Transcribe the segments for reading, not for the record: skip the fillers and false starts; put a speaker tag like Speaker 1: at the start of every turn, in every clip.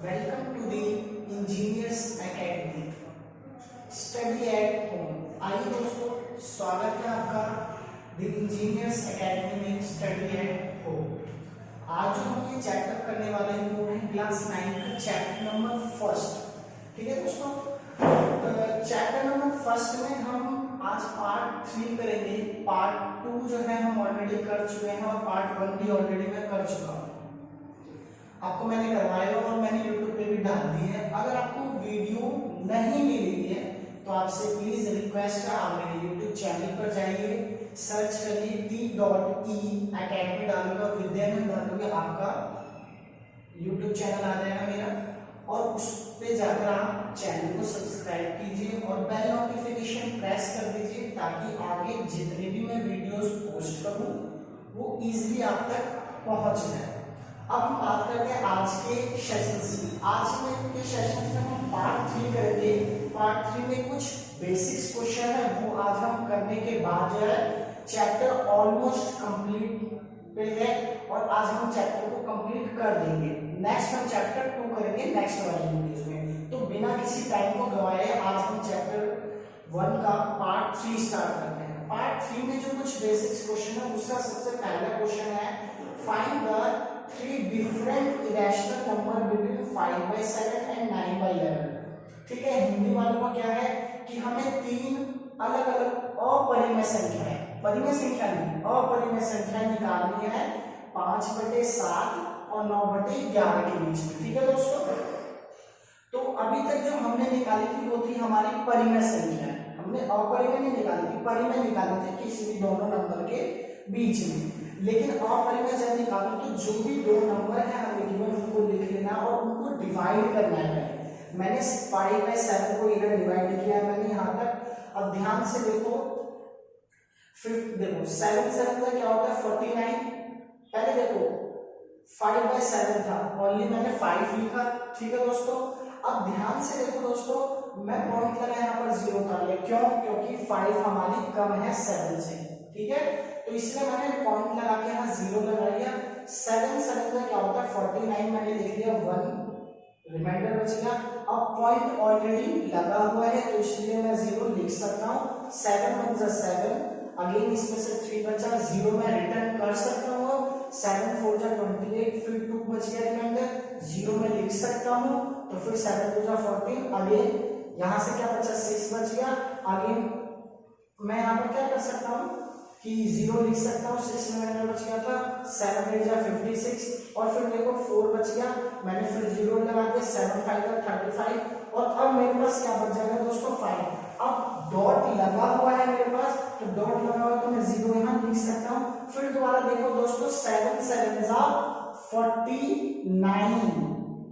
Speaker 1: Welcome to the engineers academy study at home. आइए दोस्तों, स्वागत है आपका द इंजीनियर्स एकेडमी में स्टडी एट होम। आज जो हम ये चैप्टर करने वाले हैं वो है क्लास 9 का चैप्टर नंबर फर्स्ट। ठीक है दोस्तों, चैप्टर नंबर फर्स्ट में हम आज पार्ट 3 करेंगे। पार्ट 2 जो है हम ऑलरेडी कर चुके हैं और पार्ट 1 भी ऑलरेडी मैं कर चुका हूँ, आपको मैंने करवाया और मैंने YouTube पे भी डाल दी है। अगर आपको वीडियो नहीं मिली है तो आपसे प्लीज रिक्वेस्ट है, आप मेरे YouTube चैनल पर जाइए, सर्च करिए t.e अकेडमी डालोगे और विद्यानंद डालोगे, आपका YouTube चैनल आ जाएगा मेरा, और उस पे जाकर आप चैनल को सब्सक्राइब कीजिए और बेल नोटिफिकेशन प्रेस कर दीजिए ताकि आगे जितने भी मैं वीडियोस पोस्ट करूं वो इजीली आप तक पहुंच जाए। अब हम बात करते हैं आज के सेशंस की। आज के सेशंस में हम पार्ट 3 करेंगे। पार्ट 3 में कुछ बेसिक्स क्वेश्चन है वो आज हम करने के बाद जो है चैप्टर ऑलमोस्ट कंप्लीट पे है और आज हम चैप्टर को कंप्लीट कर देंगे। नेक्स्ट हम चैप्टर 2 करेंगे नेक्स्ट वाले वीडियोस में। तो बिना किसी टाइम को गवाए आज हम चैप्टर 1 का पार्ट 3 स्टार्ट करते हैं। पार्ट 3 में जो कुछ बेसिक्स क्वेश्चन है उसका सबसे पहला क्वेश्चन है find the 3 different irrational number between 5/7 and 9/11। ठीक है, हिंदी वालों का क्या है कि हमें 3 अलग अलग अपरिमेय संख्याएं, परिमेय संख्या नहीं अपरिमेय संख्या निकालनी है 5/7 और 9/11 के बीच में। ठीक है दोस्तों, तो अभी तक जो हमने निकाली थी वो थी हमारी परिमेय संख्या, हमने अपरिमेय नहीं निकाली थी, परिमेय निकाली थी किसी भी दोनों नंबर के बीच में। लेकिन अपरिमेय जब निकालो तो जो भी दो नंबर है हमें गिवन उनको लिख लेना और उनको डिवाइड करना है। मैंने 5/7 को इधर डिवाइड किया है मैंने यहाँ तक। अब ध्यान से देखो, देखो 7 का क्या होता है 49। पहले देखो 5/7 था, ओनली मैंने 5 लिखा। ठीक है दोस्तों, अब ध्यान से देखो दोस्तों, मैं पॉइंट लगा यहाँ पर 0 कर लिया, क्यों? क्योंकि 5 हमारी कम है 7 से। ठीक है, तो इसलिए मैंने पॉइंट लगा के यहाँ 0 लगा लिया। 7 का क्या होता है 49, मैंने लिख लिया 1 रिमाइंडर बच गया। अब पॉइंट ऑलरेडी लगा हुआ है तो इसलिए मैं 0 लिख सकता हूँ। 7 1 7, अगेन इसमें से 3 बचा, 0 मैं रिटर्न कर सकता हूँ। 7 4 28, फिर 2 बच गया रिमाइंडर, 0 में लिख सकता हूँ। तो फिर 7 2 14, अगेन यहाँ से क्या बचा 6 बच गया। अगेन मैं यहाँ पर क्या कर सकता हूँ कि 0 लिख सकता हूँ, 6 में बच गया था, 7 8 56 और फिर देखो 4 बच गया, मैंने फिर 0 लगा दिया, 7 5 35 और अब मेरे पास क्या बच जाएगा दोस्तों 5। अब डॉट लगा हुआ है मेरे पास, तो डॉट लगा हुआ तो मैं 0 यहाँ लिख सकता हूँ। फिर दोबारा देखो दोस्तों 7 7 49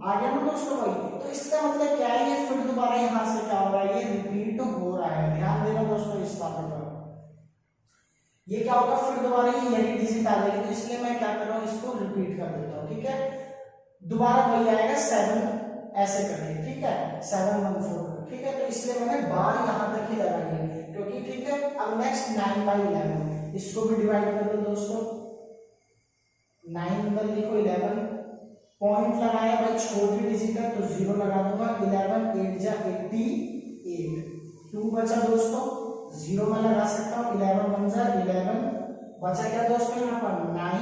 Speaker 1: आ गया ना दोस्तों भाई। तो इसका मतलब क्या है, ये फिर दोबारा यहाँ से क्या हो रहा है, ये रिपीट हो रहा है। ध्यान देना दोस्तों इस बात पर, ये क्या होगा फिर दोबारा ये यही डिजिट आ जाएगी, तो इसलिए मैं क्या कर रहा हूँ इसको रिपीट कर देता हूँ। ठीक है, दोबारा वही आएगा 7 ऐसे करके। ठीक है, 7 1 4। ठीक है, तो इसलिए मैंने बार यहाँ तक ही लगाई है क्योंकि ठीक है। अब नेक्स्ट 9/11, इसको भी डिवाइड कर दो दोस्तों। 9 अंदर लिखो 11, पॉइंट लगाया भाई छोटी डिजिट है तो 0 लगा दूंगा। 11 8 88, 2 बचा दोस्तों, 0 में लगा सकता हूँ। 11 1 11, बचा क्या दोस्तों यहाँ पर 9,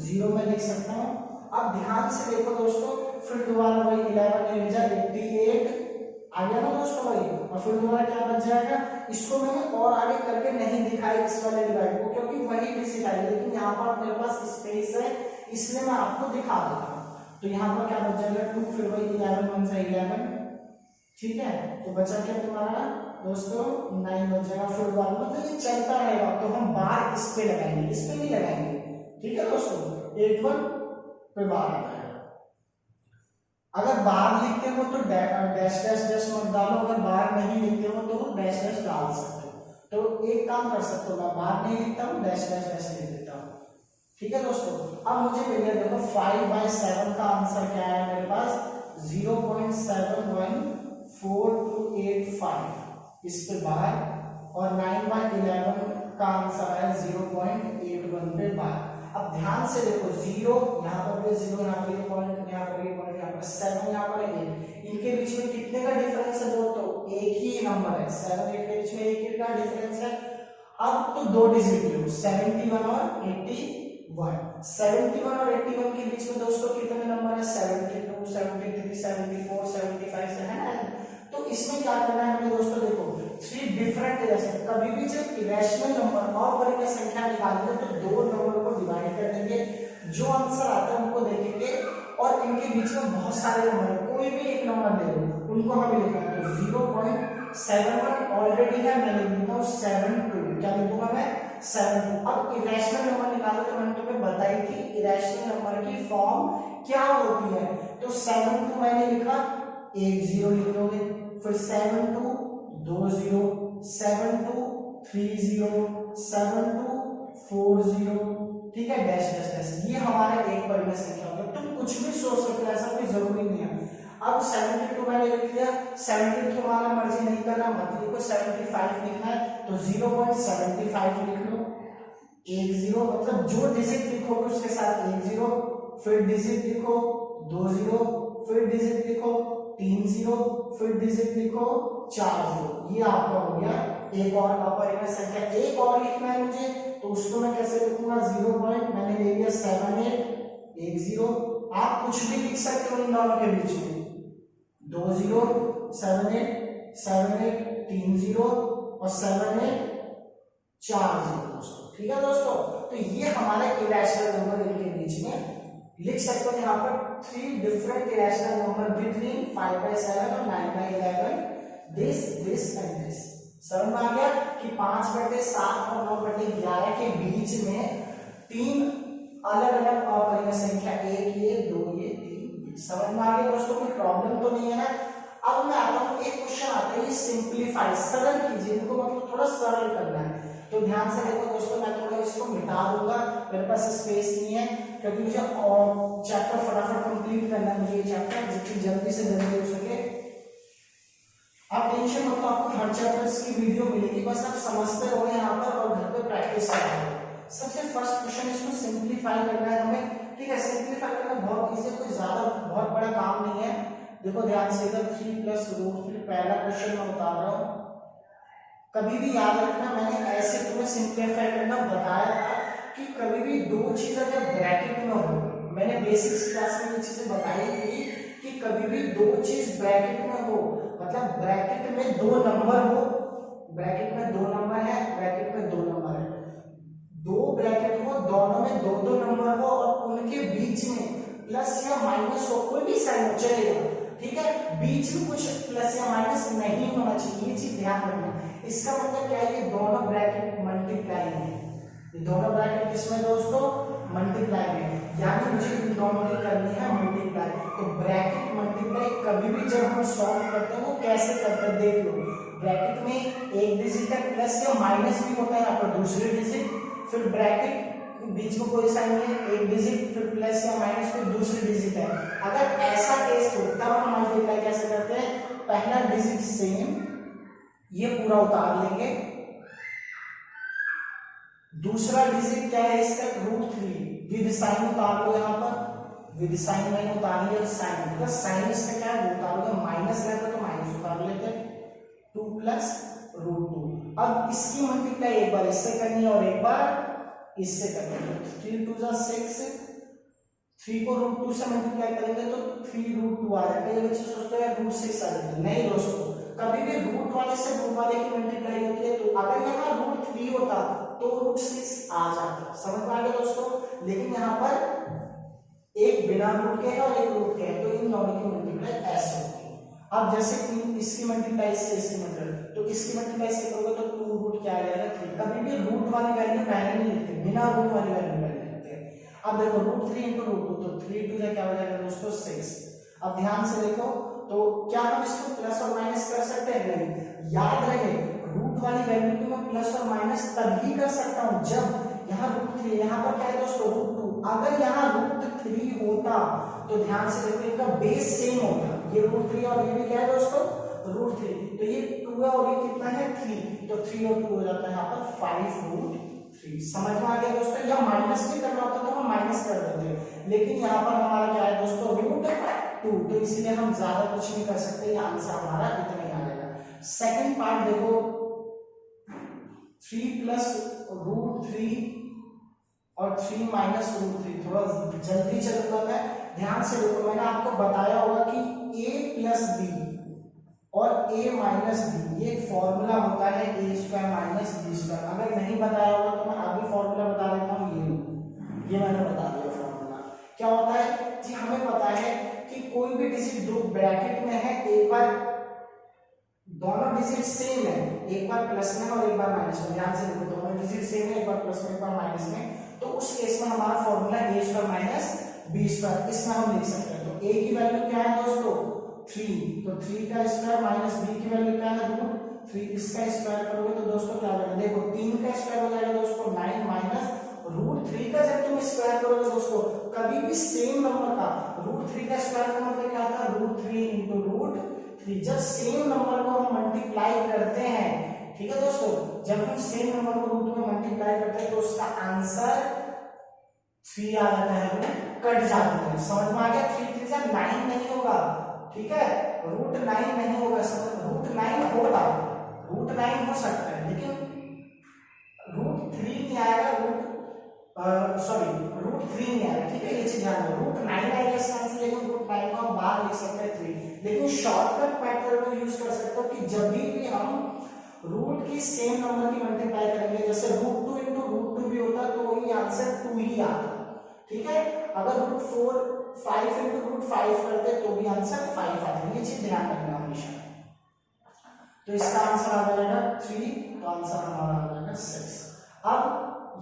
Speaker 1: 0 में लिख सकता हूँ। अब ध्यान से देखो दोस्तों, फिर दोबारा वही 11 8 88 आ गया ना दोस्तों वही, और फिर दोबारा क्या बच जाएगा। इसको मैंने और आगे करके नहीं दिखाई इस वाले डिवाइड को क्योंकि वही डिजिट आई, लेकिन यहाँ पर मेरे पास स्पेस है इसलिए मैं आपको दिखा देता हूँ। तो यहाँ पर क्या बच जाएगा 2, फिर वही 11 1 11। ठीक है, तो बचा क्या तुम्हारा दोस्तों 9 बच जाएगा। फिर बार मतलब ये चलता रहेगा, तो हम बार इस पे लगाएंगे, इस पे नहीं लगाएंगे। ठीक है दोस्तों, 8 1 पे बार आ जाएगा। अगर बार लिखते हो तो डैश डैश डैश मत डालो, अगर बार नहीं लिखते हो तो डैश डैश डाल सकते हो। तो एक काम कर सकते हो, मैं बार नहीं लिखता हूँ, डैश डैश डैश लिख देता हूँ। ठीक है दोस्तों, अब मुझे मिल देखो 5/7 का आंसर क्या है मेरे पास 0.71485 इस पे बार, और 9/11 का आंसर है 0.81 पे बार। अब ध्यान से देखो, 0 यहाँ पर भी 0, यहाँ पर ये पॉइंट, यहाँ पर ये पॉइंट, यहाँ पर 7, यहाँ पर 8, इनके बीच में कितने का डिफरेंस है दोस्तों? एक ही नंबर है, 7 8 के बीच में एक का डिफरेंस है। अब तो दो डिजिट लो, 71 और 81। 71 और 81 के बीच में दोस्तों कितने नंबर है? 72 73 74 75 है ना। तो इसमें क्या करना है हमें दोस्तों? देखो, 3 डिफरेंट इरेशनल, कभी भी जब इरेशनल नंबर और परिमेय संख्या निकालेंगे तो दो नंबर को डिवाइड कर देंगे, जो आंसर आता है उनको देखेंगे, और इनके बीच में बहुत सारे नंबर है, कोई भी एक नंबर ले लो, उनको हमें लिखना है। तो 0.71 ऑलरेडी है, मैं लिख देता हूँ 72, क्या लिखूंगा मैं? 72। अब इरेशनल नंबर निकालो, तो मैंने तुम्हें बताई थी इरेशनल नंबर की फॉर्म क्या होती है। तो 72 मैंने लिखा, 10 लिख दोगे, फिर 72 20 72 30 72 40, ठीक है, डैश डैश डैश, ये हमारा एक परिमेय संख्या होगी। तुम कुछ भी सोच सकते हो, ऐसा कोई जरूरी नहीं है। अब 72 मैंने लिख दिया, 72 तुम्हारा मर्जी नहीं करना, मत लिखो, 75 लिखना है तो 0.75 लिख लो। 10 मतलब जो डिजिट लिखोगे उसके साथ 10, फिर डिजिट लिखो 20, फिर डिजिट लिखो 30, फिर डिजिट लिखो 40, ये आपका हो गया एक और अपरिमेय संख्या। एक और लिखना है मुझे, तो उसको मैं कैसे लिखूंगा? 0 पॉइंट मैंने ले लिया 78 10, आप कुछ भी लिख सकते हो इन दोनों के बीच में, 20 78 78 30 और 78 40 दोस्तों, ठीक है दोस्तों। तो ये हमारा इरेशनल नंबर इनके बीच में लिख सकते हो यहाँ पर 3 डिफरेंट इरेशनल नंबर बिटवीन 5/7 और 9/11, दिस एंड दिस। समझ में आ गया कि 5/7 और 9/11 के बीच में 3 अलग अलग अपरिमेय संख्या, 1 ये 2 ये 3। समझ में आ गया दोस्तों? कोई प्रॉब्लम तो नहीं है ना। अब मैं आता हूँ, एक क्वेश्चन आता है, ये सिंप्लीफाई, सरल कीजिए, इनको मतलब थोड़ा सरल करना है। तो ध्यान से देखो दोस्तों, मैं थोड़ा इसको मिटा दूंगा, मेरे पास स्पेस नहीं है, क्योंकि मुझे और चैप्टर फटाफट कंप्लीट करना है, मुझे ये चैप्टर जितनी जल्दी से जल्दी हो सके। आप टेंशन मत लो, आपको हर चैप्टर्स की वीडियो मिलेगी, बस आप समझते रहो यहाँ पर और घर पे प्रैक्टिस करो। सबसे फर्स्ट क्वेश्चन, इसको सिंप्लीफाई करना है हमें, ठीक है। सिंप्लीफाई करना बहुत इजी, कोई ज्यादा बहुत बड़ा काम नहीं है। देखो ध्यान से, इधर 3 + √3 पहला क्वेश्चन मैं उतार रहा हूँ। कभी भी याद रखना, मैंने ऐसे तुम्हें सिंप्लीफाई करना बताया था कि कभी भी दो चीज अगर ब्रैकेट में हो, मैंने बेसिक्स क्लास में ये चीजें बताई थी कि कभी भी दो चीज ब्रैकेट में हो, मतलब ब्रैकेट में 2 नंबर हो, ब्रैकेट में 2 नंबर है, ब्रैकेट में 2 नंबर है, 2 ब्रैकेट हो, दोनों में 2 नंबर हो और उनके बीच में प्लस या माइनस हो, कोई भी साइन हो चलेगा, ठीक है। बीच में कुछ प्लस या माइनस नहीं होना चाहिए, ये चीज ध्यान रखना। इसका मतलब क्या है? ये दोनों ब्रैकेट मल्टीप्लाई है, ये दोनों ब्रैकेट किसमें दोस्तों? मल्टीप्लाई में, यानी मुझे इन दोनों की करनी है मल्टीप्लाई। तो ब्रैकेट मल्टीप्लाई कभी भी जब हम सॉल्व करते हैं वो कैसे करते हैं देख लो। ब्रैकेट में एक डिजिट है, प्लस या माइनस भी होता है यहाँ पर, दूसरे डिजिट, फिर ब्रैकेट बीच में कोई साइन नहीं है, एक डिजिट, फिर प्लस या माइनस, फिर दूसरी डिजिट है। अगर ऐसा केस हो तब हम मल्टीप्लाई कैसे करते हैं? पहला डिजिट सेम, ये पूरा उतार लेंगे, दूसरा डिजिट क्या है इसका? √3, विद साइन उतार लो, यहाँ पर विद साइन मैंने उतार लिया, साइन प्लस साइन इसका क्या है वो उतारोगे, माइनस रहता तो माइनस उतार लेते, 2 + √2। अब इसकी मल्टीप्लाई एक बार इससे करनी है और एक बार इससे करनी है। 3 × 2 = 6, 3 को √2 से मल्टीप्लाई करेंगे तो 3√2 आ जाएगा। ये बच्चे सोचते हैं √6 आ जाएगा, नहीं दोस्तों, कभी भी रूट वाले से रूट वाले की मल्टीप्लाई होती है, तो अगर यहाँ √3 होता तो √6 आ जाता। समझ में आ गया दोस्तों? लेकिन यहाँ पर एक बिना रूट के है और एक रूट के है, तो इन दोनों की मल्टीप्लाई ऐसे होती है। अब जैसे इसकी मल्टीप्लाई से इसकी मल्टीप्लाई, तो इसकी मल्टीप्लाई से करोगे तो 2 क्या आ जाएगा? 3। कभी भी रूट वाली वैल्यू पहले नहीं लिखते, बिना रूट वाली वैल्यू पहले लिखते हैं। अब देखो √3 × √2, तो 3 × 2 क्या हो जाएगा दोस्तों? 6। अब ध्यान से देखो, तो क्या हम इसको प्लस और माइनस कर सकते हैं? नहीं। याद रहे, रूट वाली वैल्यू को मैं प्लस और माइनस तभी कर सकता हूं जब यहाँ √3, यहाँ पर क्या है दोस्तों? √2। अगर यहाँ √3 होता तो ध्यान से देखो, इनका बेस सेम होता, ये √3 और ये भी क्या है दोस्तों? √3। तो ये 2 है और ये कितना है? 3, तो 3 और 2 हो जाता है यहाँ पर 5√3। 3। समझ में आ गया दोस्तों? या माइनस भी करना होता तो हम माइनस कर देते, लेकिन यहाँ पर हमारा क्या है दोस्तों, √2, तो इसलिए हम ज्यादा कुछ नहीं कर सकते, ये आंसर हमारा इतना ही आ जाएगा। सेकंड पार्ट देखो, 3 प्लस √3 और 3 माइनस √3, थोड़ा जल्दी चलूंगा मैं, ध्यान से देखो। मैंने आपको बताया होगा कि a प्लस बी और a माइनस बी ये एक फॉर्मूला होता है a² माइनस b²। अगर नहीं बताया होगा तो मैं अभी फॉर्मूला बता देता हूँ, ये मैंने बता दिया फॉर्मूला। क्या होता है जी, हमें पता है कि कोई भी डिजिट दो ब्रैकेट में है, एक बार दोनों डिजिट सेम है, एक बार प्लस में और एक बार माइनस में। ध्यान से देखो, दोनों डिजिट सेम है, एक बार प्लस में एक बार माइनस में, तो उस केस में हमारा फॉर्मूला a² माइनस b², इसमें हम लिख सकते हैं। तो a की वैल्यू क्या है दोस्तों, 3, तो 3 का स्क्वायर माइनस b की वैल्यू क्या है, √3, इसका स्क्वायर करोगे तो दोस्तों क्या हो जाएगा, देखो 3 का स्क्वायर हो जाएगा दोस्तों 9 माइनस √3 का जब तुम स्क्वायर करोगे दोस्तों, कभी भी सेम नंबर का √3 का स्क्वायर का मतलब क्या होता है, √3 into √3। जब सेम नंबर को हम मल्टीप्लाई करते हैं, ठीक है दोस्तों, जब हम सेम नंबर को रूट में मल्टीप्लाई करते हैं तो उसका आंसर 3 आ जाता है, कट जाता है। समझ में आ गया? 3 3 से 9 नहीं होगा, ठीक है, √9 नहीं होगा, √9 होगा, √9 हो सकता है, लेकिन √3 नहीं आएगा, √3 नहीं आएगा, ठीक है, ये चीज ध्यान रखो। √9 आएगा इसका आंसर, लेकिन √9 को हम बाहर लिख सकते हैं 3, लेकिन शॉर्टकट मेथड में यूज कर सकते हो कि जब भी हम रूट की सेम नंबर की मल्टीप्लाई करेंगे, जैसे √2 into √2 भी होता तो वही आंसर 2 ही आता, ठीक है। अगर √4 5 into √5 करते तो भी आंसर 5 आता, ये चीज ध्यान रखना हमेशा। तो इसका आंसर आ जाएगा 3, तो आंसर हमारा आ जाएगा 6। अब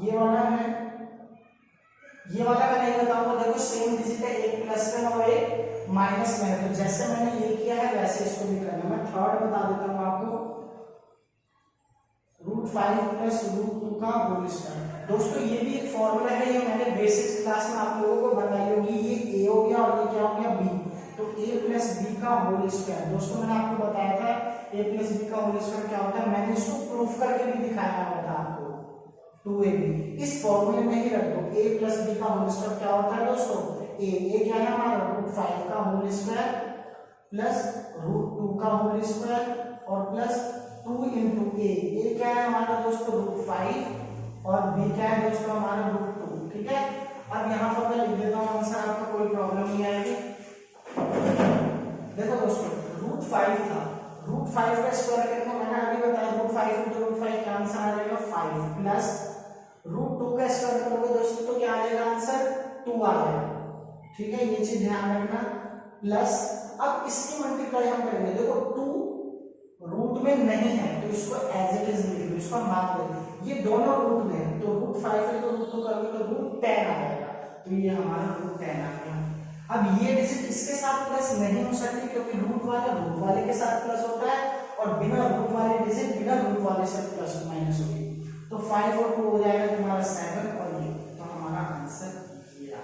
Speaker 1: ये वाला है, ये वाला मैं नहीं बताऊंगा, देखो सेम डिजिट है, एक प्लस में और एक माइनस में है, तो जैसे मैंने ये किया है वैसे इसको भी करना। मैं थर्ड बता देता हूँ आपको, √5 प्लस √2 का होल स्क्वायर। दोस्तों ये भी एक फॉर्मूला है, ये मैंने बेसिक्स क्लास में आप लोगों को बताई होगी। ये a हो गया और ये क्या हो गया b, तो a प्लस b का होल स्क्वायर। दोस्तों मैंने आपको बताया था a प्लस b का होल स्क्वायर क्या होता है, मैंने इसको प्रूफ करके भी दिखाया हुआ था आपको, 2ab। इस फॉर्मूले में ही रख दो, a प्लस b का होल स्क्वायर क्या होता है दोस्तों, a क्या है हमारा, √5 का होल स्क्वायर प्लस √2 का होल स्क्वायर और प्लस 2 into a क्या है हमारा दोस्तों √5 और b क्या है दोस्तों हमारा √2, ठीक है। अब यहाँ पर मैं लिख देता हूँ आंसर, आपको कोई प्रॉब्लम नहीं आएगी। देखो दोस्तों √5 था, √5 का स्क्वायर करके मैंने अभी बताया, √5 into √5 का आंसर आ जाएगा 5 प्लस √2 का स्क्वायर करोगे दोस्तों तो क्या आ जाएगा आंसर, 2 आ जाएगा, ठीक है, ये चीज ध्यान रखना। प्लस अब इसकी मल्टीप्लाई हम करेंगे, देखो 2 रूट में नहीं है तो इसको एज इट इज लिख दो, इसको मार्क दो, ये दोनों रूट में है, तो √5 है तो √2 करोगे तो √10 आ जाएगा, तो ये हमारा √10 आ गया। अब ये डिजिट इसके साथ प्लस नहीं हो सकती क्योंकि रूट वाले के साथ प्लस होता है, और बिना रूट वाले डिजिट बिना रूट वाले से प्लस माइनस होगी, तो 5 और 2 हो जाएगा तुम्हारा 7 और ये, तो हमारा आंसर ये आ,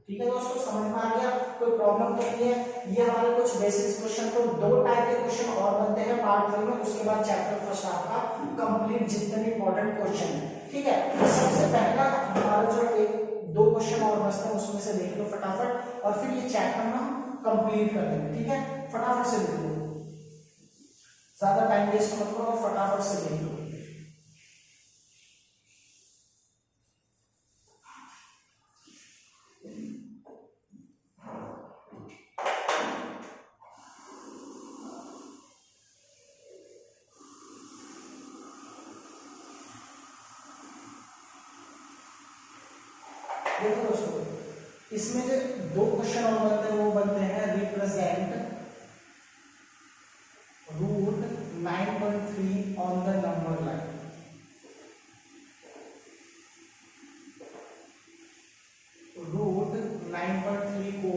Speaker 1: ठीक है दोस्तों, समझ में आ गया? कोई प्रॉब्लम तो नहीं है। ये हमारे कुछ बेसिक्स क्वेश्चन, तो 2 टाइप के क्वेश्चन और बनते हैं पार्ट 3 में, उसके बाद चैप्टर फर्स्ट आपका कंप्लीट जितने भी इंपॉर्टेंट क्वेश्चन है, ठीक है। तो सबसे पहला हमारा जो 1-2 क्वेश्चन और बचते हैं उसमें से देख लो फटाफट, और फिर ये चैप्टर हम कंप्लीट कर देंगे, ठीक है। फटाफट से देख लो, ज्यादा टाइम वेस्ट मत करो, फटाफट से देख लो। देखो दोस्तों इसमें जो 2 क्वेश्चन और बनते हैं वो बनते हैं, represent √9.3 on the number line. √9.3 को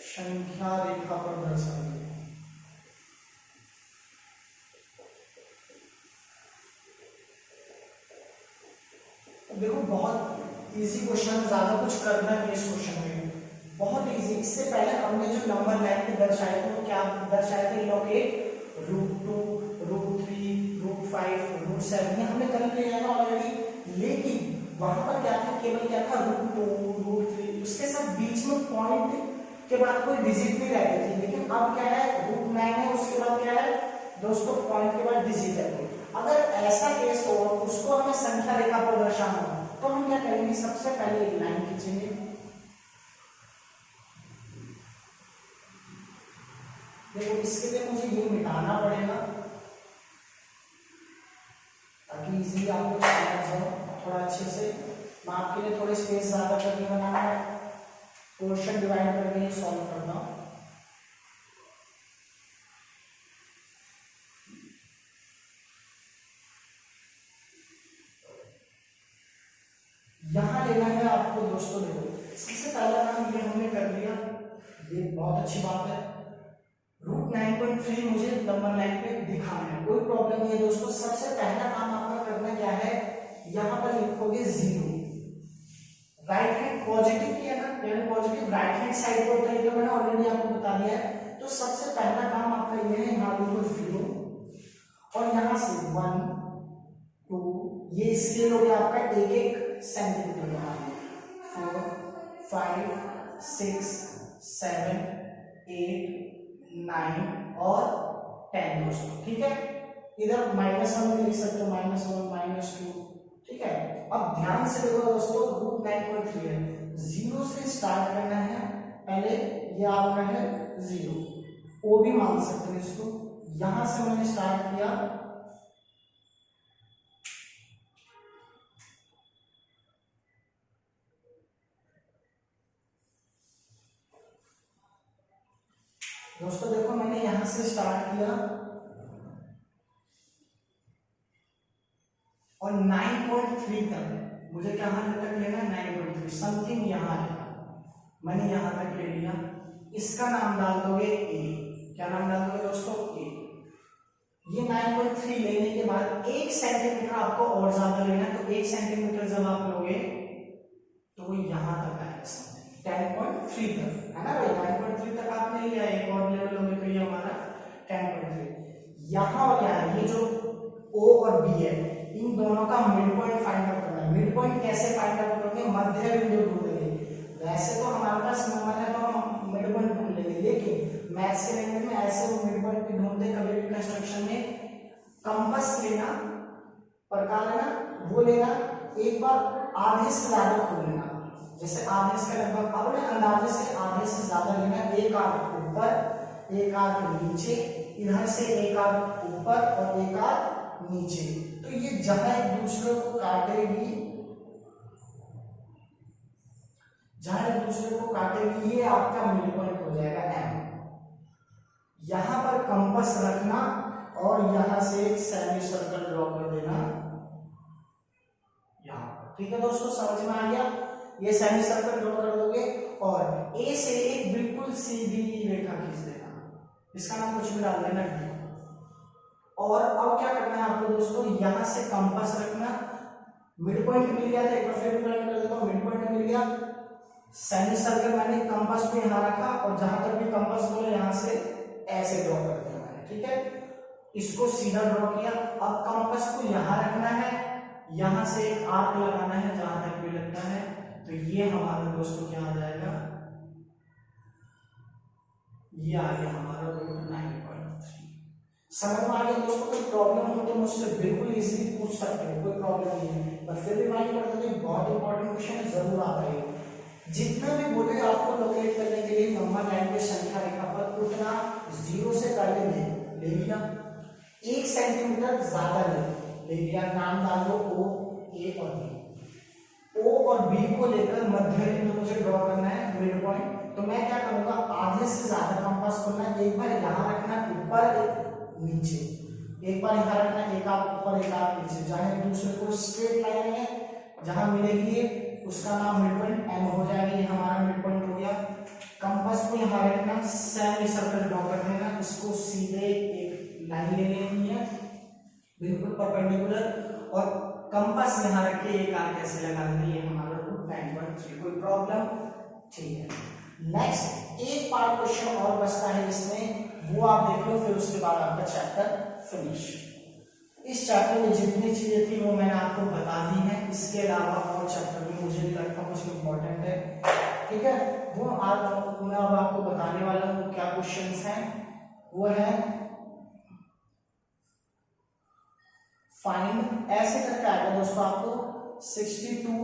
Speaker 1: संख्या रेखा पर दर्शाइए। देखो बहुत इजी क्वेश्चन, ज्यादा कुछ करना नहीं इस क्वेश्चन में, बहुत इजी। इससे पहले हमने जो नंबर लाइन पे दर्शाए थे वो क्या दर्शाए थे, log 8, √2, √3, √5 √5 √7 हमने कर लिया है ना ऑलरेडी, लेकिन वहां पर क्या था, केवल क्या था √2 √3, उसके साथ बीच में पॉइंट के बाद कोई डिजिट नहीं रहती थी। लेकिन अब क्या है, √9 है, उसके बाद क्या है दोस्तों, पॉइंट के बाद डिजिट है। अगर ऐसा केस हो उसको हमें संख्या रेखा पर दर्शाना हो तो हम क्या करेंगे, सबसे पहले एक लाइन खींचेंगे, देखो इसके लिए मुझे ये मिटाना पड़ेगा ताकि इजीली आपको समझ जाए थोड़ा अच्छे से। मैं आपके लिए थोड़ी स्पेस ज्यादा करके बनाना है, पोर्शन डिवाइड करके ही सॉल्व करना हूं। यहां लेना है आपको दोस्तों, देखो सबसे पहला काम ये हमने कर लिया, ये बहुत अच्छी बात है। √9.3 मुझे नंबर लाइन पे दिखाना है, कोई प्रॉब्लम नहीं है दोस्तों। सबसे पहला काम आपका करना क्या है, यहां पर लिखोगे 0, राइट हैंड पॉजिटिव किया ना, यानी पॉजिटिव राइट हैंड साइड पर होता है, तो मैंने ऑलरेडी आपको बता दिया है। तो सबसे पहला काम आपका ये है, यहां लिखो 0 और यहां से 1 2, ये स्केल हो गया आपका 1-1 सेंटीमीटर का, 4 5 6 7 8 9 और 10 दोस्तों, ठीक है। इधर -1 लिख सकते हो, -1 -2, ठीक है। अब ध्यान से देखो दोस्तों, √9.3 है, 0 से स्टार्ट करना है, पहले ये आपका है 0, ओ भी मान सकते हैं इसको। यहां से मैंने स्टार्ट किया, दोस्तों देखो मैंने यहां से स्टार्ट किया और 9.3 तक मुझे कहां तक लेना है, 9.3 समथिंग यहां है, मैंने यहां तक ले लिया। इसका नाम डाल दोगे ए, क्या नाम डाल दोगे दोस्तों, ए। ये 9.3 लेने के बाद 1 सेंटीमीटर आपको और ज्यादा लेना है, तो 1 सेंटीमीटर जब आप लोगे तो वो यहां तक आएगा, 10.3 तक है ना भाई, 9.3 तक आपने लिया, एक और लेवल लोगे तो ये हमारा 10.3। यहां और यहाँ ये जो O और B है, इन दोनों का मिड पॉइंट फाइंड आउट करना है। मिड पॉइंट कैसे फाइंड आउट करोगे, मध्य बिंदु ढूंढेंगे। वैसे तो हमारे पास नंबर है तो हम मिड पॉइंट ढूंढ लेंगे, लेकिन मैथ्स के लैंग्वेज में ऐसे वो मिड पॉइंट भी ढूंढते, कभी भी कंस्ट्रक्शन में कंपास लेना, प्रकार लेना, वो लेना, एक बार आधे से ज्यादा खोल लेना, जैसे आधे से लगभग अपने अंदाजे से आधे से ज्यादा लेना, एक आध ऊपर एक आध नीचे, इधर से एक आध ऊपर और एक आध नीचे, तो ये जहां एक दूसरे को काटेगी, जहां एक दूसरे को काटेगी, ये आपका मिड पॉइंट हो जाएगा एम। यहां पर कंपास रखना और यहां से एक सेमी सर्कल ड्रॉ कर देना यहां पर, ठीक है दोस्तों, समझ में आ गया। ये सेमी सर्कल ड्रॉ कर दोगे और ए से एक बिल्कुल सीधी रेखा खींच देना, इसका नाम कुछ भी डाल देना डी। और अब क्या करना है आपको दोस्तों, यहां से कंपास रखना, मिड पॉइंट मिल गया था, एक बार फिर रिप्रेजेंट कर देता हूं, मिड पॉइंट मिल गया, सेमी सर्कल मैंने कंपास को यहां रखा और जहां तक भी कंपास बोले यहां से ऐसे ड्रॉ कर दिया मैंने, ठीक है। इसको सीधा ड्रॉ किया, अब कंपास को यहां रखना है, यहां से एक आर्क लगाना है जहां तक भी लगता है, तो ये हमारा दोस्तों क्या आ जाएगा, ये आ गया हमारा √9.3। समझ में आ गया दोस्तों। कोई प्रॉब्लम हो तो मुझसे बिल्कुल इजीली पूछ सकते हो, कोई प्रॉब्लम नहीं है, पर फिर भी माइंड कर देते, बहुत इंपॉर्टेंट क्वेश्चन है, जरूर आता है। जितना भी बोले आपको लोकेट करने के लिए नंबर लाइन पे संख्या रेखा पर, उतना 0 से पहले ले लिया, 1 सेंटीमीटर ज्यादा ले लिया, नाम डाल दो O, A और B। O और B को लेकर मध्य बिंदु मुझे ड्रॉ करना है, मिड पॉइंट, तो मैं क्या करूंगा, आधे से ज्यादा कंपास खोलना, एक बार यहाँ रखना ऊपर एक नीचे, एक बार यहाँ रखना, एक आध ऊपर एक आध नीचे, जहां एक दूसरे को स्ट्रेट लाइन है जहां मिलेगी उसका नाम मिड पॉइंट एम हो जाएगा, ये हमारा मिड पॉइंट हो गया। कंपास को यहाँ रखना, सेमी सर्कल ड्रॉ कर देना, इसको सीधे एक लाइन ले लेनी है बिल्कुल परपेंडिकुलर, और कंपास यहाँ रख के एक आर्क कैसे लगा देना, ये हमारा √9.3। कोई प्रॉब्लम, ठीक है। नेक्स्ट एक पार्ट क्वेश्चन और बचता है इसमें, वो आप देख लो, फिर उसके बाद आपका चैप्टर फिनिश। इस चैप्टर में जितनी चीजें थी वो मैंने आपको बता दी है। इसके अलावा और चैप्टर में मुझे भी लगता है कुछ इम्पोर्टेंट है, ठीक है, वो आज मैं अब आपको बताने वाला हूँ। क्या क्वेश्चंस हैं, वो है फाइंड, ऐसे करके आएगा दोस्तों आपको 62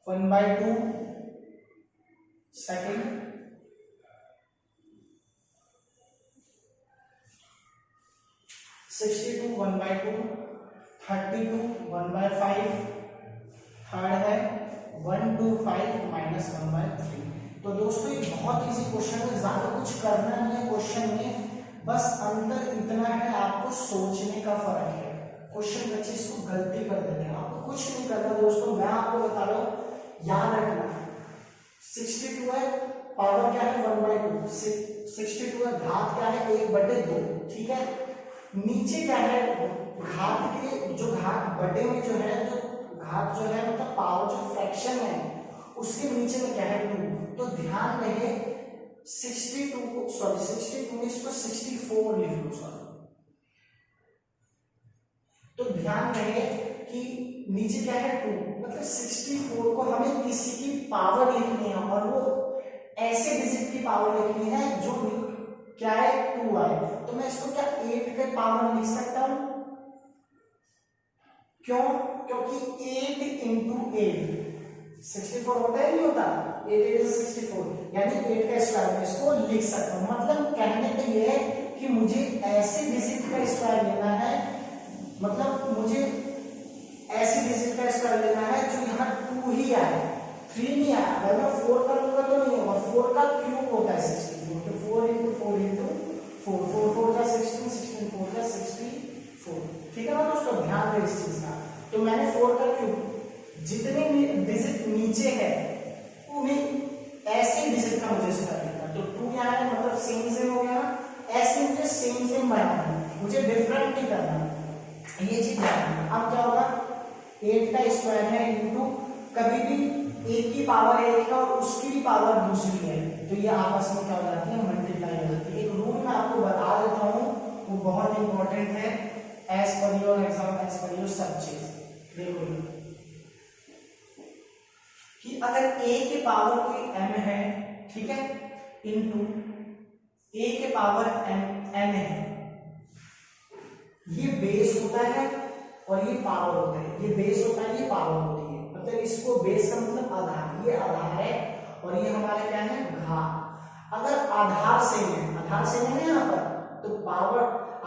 Speaker 1: 1/2 सेकेंड, 62 1/2, 32 1/5, थर्ड है 125 -1/3। तो दोस्तों ये बहुत इजी क्वेश्चन है, ज्यादा कुछ करना नहीं है क्वेश्चन में, बस अंतर इतना है आपको सोचने का फर्क है। क्वेश्चन बच्चे इसको गलती कर देते हैं, आपको कुछ नहीं करना दोस्तों, मैं आपको बता रहा हूँ, याद रखना 62 है, पावर क्या है 1/2, 62 है, घात क्या है 1/2, ठीक है। नीचे क्या है, घात के जो घात बटे में जो है, जो घात जो है मतलब पावर जो फ्रैक्शन है उसके नीचे में क्या है 2। तो ध्यान रहे 62 को, सॉरी 62 में इसको 64 लिख लो, सॉरी। तो ध्यान रहे कि नीचे क्या है 2, मतलब 64 को हमें किसी की पावर लिखनी है, और वो ऐसे डिजिट की पावर लिखनी है जो क्या है 2 आए। तो मैं इसको क्या 8 के पावर लिख सकता हूं, क्यों, क्योंकि 8 इंटू 8 64 होता है, नहीं होता, 8 is 64, यानी 8 का स्क्वायर में इसको लिख सकता हूं। मतलब कहने का ये है कि मुझे ऐसे डिजिट का स्क्वायर लेना है, मतलब मुझे ऐसे डिजिट का स्क्वायर लेना है जो यहाँ 2 ही आए, 3 नहीं आया। अगर मैं 4 कर लूंगा तो नहीं होगा, 4 का क्यूब होता है 64, तो 4 इंटू 4 इंटू 4, 4 4 का 16, 16 4 का 64, ठीक है ना दोस्तों, ध्यान रहे इस चीज का। तो मैंने 4 का क्यूब, जितने डिजिट नीचे है उन्हें ऐसे डिजिट का मुझे स्क्वायर लेना, तो 2 यहाँ है मतलब सेम हो गया, ऐसे मुझे सेम बनाना है, मुझे डिफरेंट नहीं करना, ये चीज ध्यान। अब क्या होगा 8 का स्क्वायर है इंटू, कभी भी 1 की पावर 1 है और उसकी भी पावर दूसरी है, तो ये आपस में क्या हो जाती है, मल्टीप्लाई हो जाती है। एक रूल मैं आपको बता देता हूँ, वो बहुत इंपॉर्टेंट है, as per your exam, as per your सब चीज। देखो कि अगर a के पावर कोई m है, ठीक है, इंटू a के पावर n है, ये बेस होता है और ये पावर होता है, ये बेस होता है, ये पावर होती है, मतलब इसको बेस का मतलब आधार, ये आधार है और ये हमारा क्या है घात। अगर आधार सेम है, आधार सेम है ना यहाँ पर, तो पावर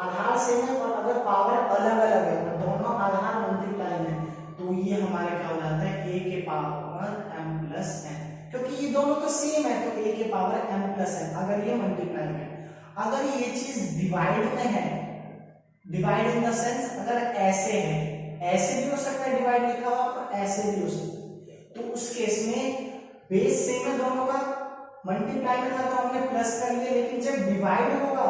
Speaker 1: आधार सेम है, और अगर पावर अलग अलग है तो दोनों आधार मल्टीप्लाई है, तो ये हमारा क्या हो जाता है a के पावर m प्लस n, क्योंकि ये दोनों तो सेम है तो a के पावर m प्लस n। अगर ये मल्टीप्लाई है, अगर ये चीज डिवाइड में है, डिवाइड इन द सेंस अगर ऐसे है, ऐसे भी हो सकता है डिवाइड लिखा हुआ और ऐसे भी हो सकता है, तो उस केस में बेस सेम है दोनों का, मल्टीप्लाई में था तो हमने प्लस कर लिया, लेकिन जब डिवाइड होगा,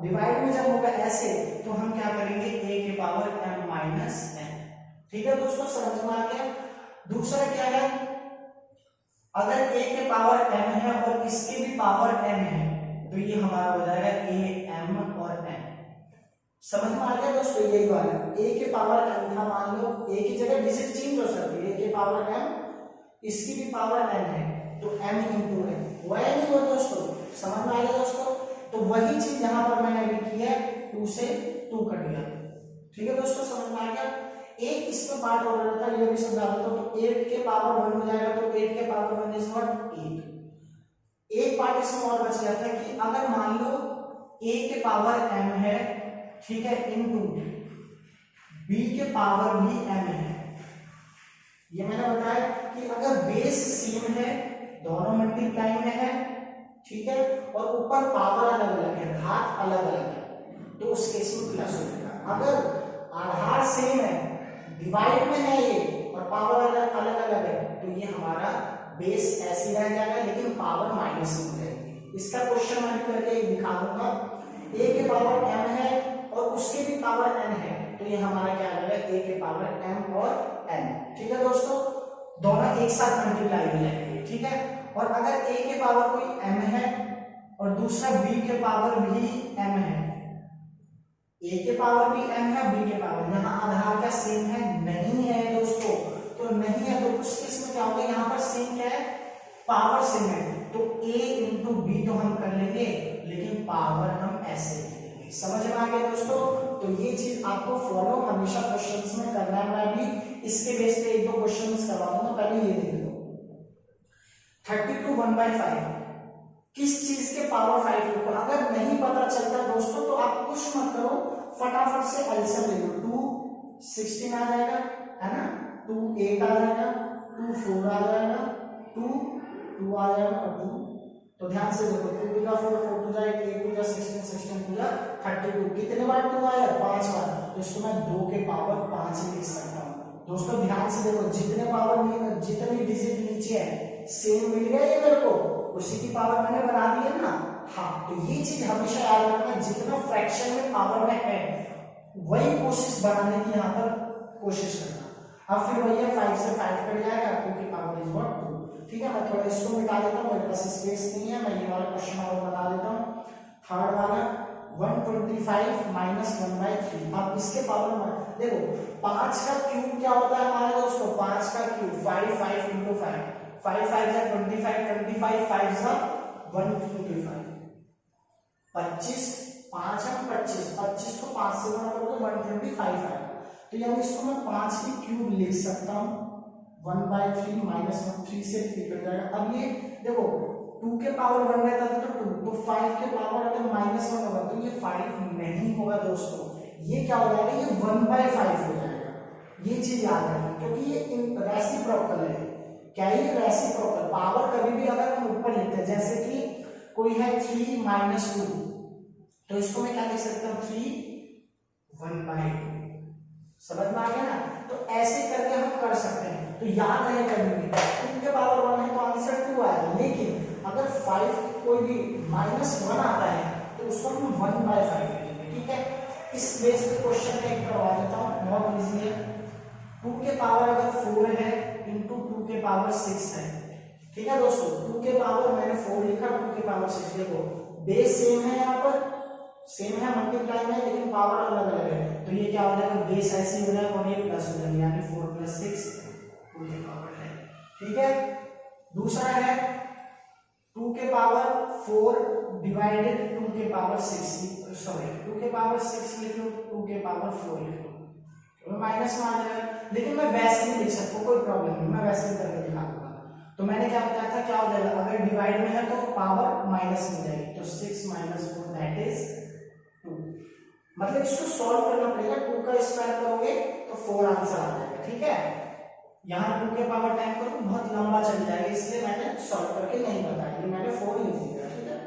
Speaker 1: डिवाइड में जब होगा ऐसे, तो हम क्या करेंगे a के पावर m माइनस n, ठीक है दोस्तों, समझ में आ गया। दूसरा क्या है, अगर a के पावर m है और इसके भी पावर n है, तो ये हमारा हो जाएगा a m और n, समझ में आ गया दोस्तों, यही बात है। a के पावर m था, मान लो a की जगह डिजिट चेंज हो सकती है, a के पावर m, इसकी भी पावर n है, तो m इंटू n, हुआ या नहीं हुआ दोस्तों, समझ में आ गया दोस्तों। तो वही चीज यहाँ पर मैंने अभी की है, 2 से 2 कट गया, ठीक है दोस्तों, समझ में आ गया। एक इसमें पार्ट और रहता है, ये भी समझा देता हूं, तो 8 के पावर 1 हो जाएगा, तो 8 के पावर 1 इज व्हाट 8। एक पार्ट इसमें और बच जाता है कि अगर मान लो a के पावर m है, ठीक है, इनटू b के पावर भी m है, ये मैंने बताया कि अगर बेस सेम है, दोनों मल्टीप्लाई में है, ठीक है, और ऊपर पावर अलग अलग है, घात अलग अलग है, तो उस केस में प्लस हो जाएगा। अगर आधार सेम है, डिवाइड में है ये और पावर अलग अलग है, तो ये हमारा बेस ऐसे रह जाएगा, लेकिन पावर माइनस हो जाएगी। इसका क्वेश्चन मैं करके दिखा दूंगा, a के पावर m है और उसके भी पावर n है, तो ये हमारा क्या आ जाएगा a के पावर m और n, ठीक है दोस्तों, दोनों एक साथ मल्टीप्लाई हो जाएंगे, ठीक है। और अगर a के पावर कोई m है और दूसरा b के पावर भी m है, ए के पावर भी m है, b के पावर, यहाँ आधार क्या सेम है? नहीं है दोस्तों। तो नहीं है तो उस केस में क्या होगा, यहाँ पर सेम क्या है? पावर सेम है। तो a इंटू बी तो हम कर लेंगे, लेकिन पावर हम ऐसे लेंगे। समझ में आ गया दोस्तों? तो ये चीज आपको फॉलो हमेशा क्वेश्चंस में करना है। मैं भी इसके बेस पे एक दो क्वेश्चंस करवा दूंगा, पहले ये देख लो। 32 1/5 किस चीज के पावर 5 लिखो? अगर नहीं पता चलता दोस्तों तो आप कुछ मत करो, फटाफट से एलसीएम ले लो। 2 16 आ जाएगा, है ना? 2 8 आ जाएगा, 2 4 आ जाएगा, 2 2 आ जाएगा और 2। तो ध्यान से देखो, 2 2 जा 4 4 2 जा 8 8 2 जा 16 16 2 जा 32। कितने बार 2 आया? 5 बार। तो इसको मैं 2 के पावर 5 लिख सकता हूँ। दोस्तों ध्यान से देखो, जितने पावर जितनी डिजिट नीचे है सेम मिल गया ये मेरे को, उसी की पावर मैंने बना दी है ना। हाँ, तो ये चीज हमेशा याद रखना, जितना फ्रैक्शन में पावर में है वही कोशिश बनाने की यहाँ पर कोशिश करना। अब फिर वही है, 5 से 5 कट जाएगा, 2 की पावर इज व्हाट 2। ठीक है, मैं थोड़ा इसको मिटा देता हूँ, मेरे पास स्पेस नहीं है, मैं ये वाला क्वेश्चन और बना देता हूँ। थर्ड वाला 125 माइनस 1/3। अब इसके पावर में देखो, 5 का क्यूब क्या होता है हमारे दोस्तों? 5 का क्यूब 5 5 इंटू 5 5 5 जा 25 25 5 जा 125 25 5 है 25 25 को 5 से गुणा करो तो 125 आएगा। तो यानी इसको मैं 5 की क्यूब लिख सकता हूँ, 1/3 माइनस 3 से निकल जाएगा। अब ये देखो 2 के पावर 1 रहता था तो 2, तो 5 के पावर अगर -1 होगा तो ये 5 नहीं होगा दोस्तों, ये क्या हो जाएगा? ये 1/5 हो जाएगा। ये चीज याद रखिए, क्योंकि ये रेसिप्रोकल है। क्या ये रेसिप्रोकल? पावर कभी भी अगर हम ऊपर लिखते हैं, जैसे कि कोई है 3 - 2, तो इसको मैं क्या लिख सकता हूँ? 3 1/2। समझ में आ गया ना? तो ऐसे करके हम कर सकते हैं। तो याद रहे कभी भी 2 के पावर 1 है तो आंसर 2 आएगा, लेकिन अगर 5 कोई भी -1 आता है तो उसको हम 1/5 लिखेंगे। ठीक है, इस बेस पे क्वेश्चन में एक करवा देता हूँ, बहुत इजी है। 2 के पावर अगर 4 है इंटू 2 के पावर 6 है। ठीक है दोस्तों, 2 के पावर मैंने 4 लिखा, 2 के पावर 6। देखो बेस सेम है, यहाँ पर सेम है, मल्टीप्लाई में, लेकिन पावर अलग अलग है। तो ये क्या हो जाएगा? बेस ऐसे हो जाएगा और ये प्लस हो जाएगा, यानी 4 + 6 2 के पावर है। ठीक है, दूसरा है 2 के पावर 4 डिवाइडेड 2 के पावर 6, सॉरी 2 के पावर 6 लिख लो, 2 के पावर 4 लिख लो, तो माइनस में आ जाएगा। लेकिन मैं वैसे नहीं लिख सकता, कोई प्रॉब्लम नहीं, मैं वैसे ही करके दिखा दूंगा। तो मैंने क्या बताया था, क्या हो जाएगा? अगर डिवाइड में है तो पावर माइनस में जाएगी, तो 6 - 4 दैट इज 2। मतलब इसको सॉल्व करना पड़ेगा, 2 का स्क्वायर करोगे तो 4 आंसर आ जाएगा। ठीक है, यहाँ 2 के पावर टाइम करो बहुत लंबा चल जाएगा, इसलिए मैंने सॉल्व करके नहीं बताया, ये मैंने 4 लिख दिया। ठीक है,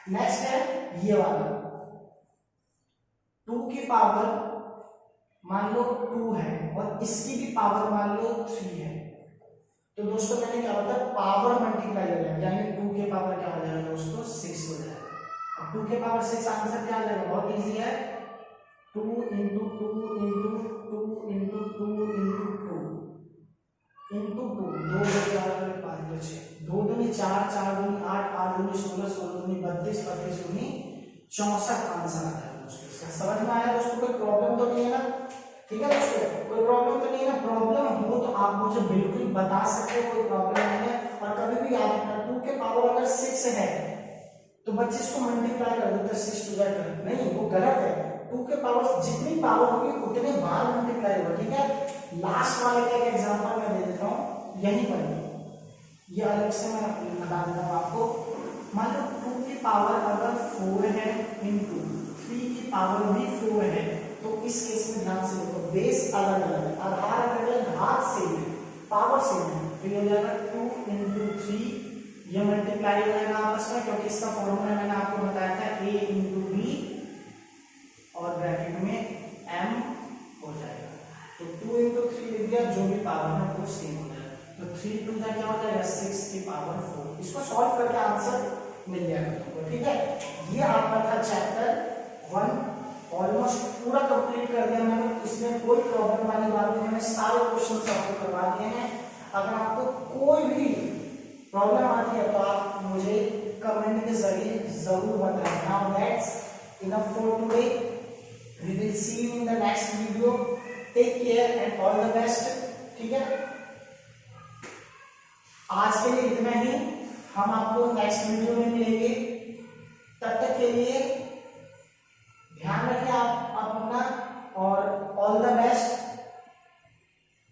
Speaker 1: नेक्स्ट है ये वाला 2 की पावर मान लो 2 है और इसकी भी पावर मान लो 3 है। तो दोस्तों मैंने क्या बताया? पावर मल्टीप्लाई हो जाएगा, यानी 2 के पावर क्या हो जाएगा दोस्तों? 6 हो जाएगा। अब 2 के पावर 6 आंसर क्या आ जाएगा? बहुत इजी है, 2 into 2 into 2 into 2 into 2 into 2 2 4 5 6 2 दूनी 4 4 दूनी 8 8 दूनी 16 16 दूनी 32 32 दूनी 64 आंसर आता है दोस्तों। समझ में आया दोस्तों? कोई प्रॉब्लम तो नहीं है ना? ठीक है दोस्तों, कोई प्रॉब्लम तो नहीं है ना? प्रॉब्लम हो तो आप मुझे बिल्कुल बता सकते हो, कोई प्रॉब्लम नहीं है। और कभी भी याद रखना, 2 के पावर अगर 6 है तो बच्चे इसको मल्टीप्लाई कर देते हैं 6 टू द 10, नहीं वो गलत है। 2 के पावर जितनी पावर होगी उतने बार मल्टीप्लाई होगा। ठीक है, लास्ट वाले का एक एग्जांपल मैं दे देता हूँ यहीं पर, ये अलग से मैं बता देता हूँ आपको। मान लो 2 की पावर अगर 4 है इंटू 3 की पावर भी 4 है, तो इस केस में ध्यान से देखो, बेस अलग अलग है, आधार अलग अलग, घात सेम है, पावर सेम है। तो ये हो जाएगा 2 इंटू 3, ये मल्टीप्लाई हो जाएगा आपस में, क्योंकि इसका फॉर्मूला मैंने आपको बताया था a इंटू बी और ब्रैकेट में m हो जाएगा। तो 2 इंटू 3 लिख दिया, जो भी पावर है वो सेम हो जाएगा। तो 3 2 क्या हो जाएगा? 6 की पावर 4। इसको सॉल्व करके आंसर मिल जाएगा तुमको। ठीक है, ये आपका था चैप्टर 1, ऑलमोस्ट पूरा कंप्लीट कर दिया मैंने, इसमें कोई प्रॉब्लम वाली बात नहीं, मैंने सारे क्वेश्चन आपको करवा दिए हैं। अगर आपको कोई भी प्रॉब्लम आती है तो आप मुझे कमेंट के जरिए जरूर बताएं। Now that's enough for today. We will see you in the next video, take care and all the best. ठीक है, आज के लिए इतना ही, हम आपको नेक्स्ट वीडियो में मिलेंगे। तब तक के लिए ध्यान रखें आप अपना, और ऑल द बेस्ट।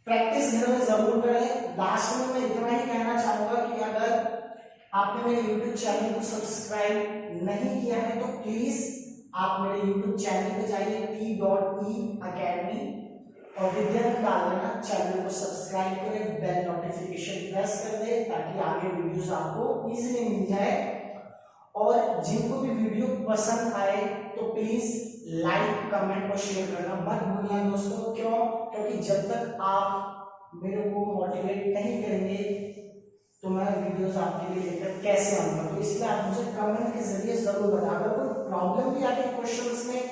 Speaker 1: प्रैक्टिस घर में जरूर करें। लास्ट में मैं इतना ही कहना चाहूंगा कि अगर आपने मेरे YouTube चैनल को सब्सक्राइब नहीं किया है तो प्लीज आप मेरे YouTube चैनल पे जाइए t.e academy और विद्यार्थी डाल देना, चैनल को सब्सक्राइब करें, बेल नोटिफिकेशन प्रेस कर दे ताकि आगे वीडियोस आपको इजीली मिल जाए। और जिनको भी वीडियो पसंद आए तो प्लीज लाइक कमेंट और शेयर करना मत भूलिए दोस्तों। क्यों? क्योंकि जब तक आप मेरे को मोटिवेट नहीं करेंगे तो मैं वीडियोस आपके लिए लेकर कैसे आऊंगा। तो इसलिए आप मुझे कमेंट के जरिए जरूर बताएं। अगर कोई प्रॉब्लम भी आती है क्वेश्चंस में,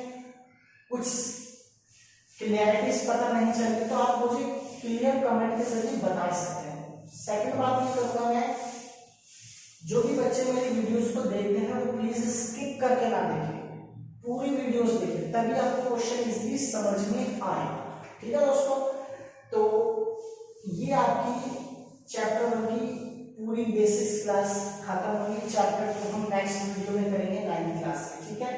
Speaker 1: कुछ क्लियरिटीज पता नहीं चलती तो आप मुझे क्लियर कमेंट के जरिए बता सकते हैं। सेकंड बात ये करूंगा मैं, जो भी बच्चे मेरी वीडियोस को देखते हैं वो प्लीज स्किप करके ना देखें, पूरी वीडियोस देखें, तभी आपको क्वेश्चन इजीली समझ में आए। ठीक है दोस्तों, तो ये आपकी चैप्टर 1 की पूरी बेसिक्स क्लास खत्म होगी। चैप्टर 2 हम नेक्स्ट वीडियो में करेंगे 9th क्लास में। ठीक है,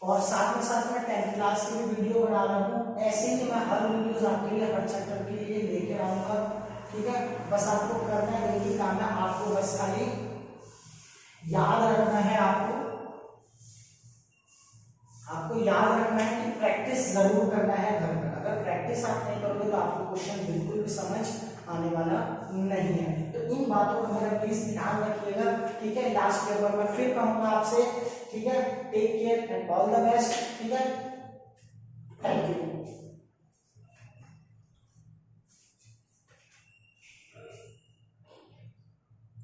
Speaker 1: और साथ में साथ मैं 10th क्लास की भी वीडियो बना रहा हूँ। ऐसे ही मैं हर वीडियोस आपके लिए हर चैप्टर के लिए लेकर आऊंगा। ठीक है, बस आपको करना है, एक ही काम है, आपको बस खाली याद रखना है, आपको याद रखना है कि प्रैक्टिस जरूर करना है घर पर। अगर प्रैक्टिस आप नहीं करोगे तो आपको क्वेश्चन बिल्कुल भी समझ आने वाला नहीं है। तो इन बातों को मेरा प्लीज ध्यान रखिएगा। ठीक है, लास्ट पेपर में फिर कहूंगा आपसे। ठीक है, take care and all the best. ठीक है, थैंक यू।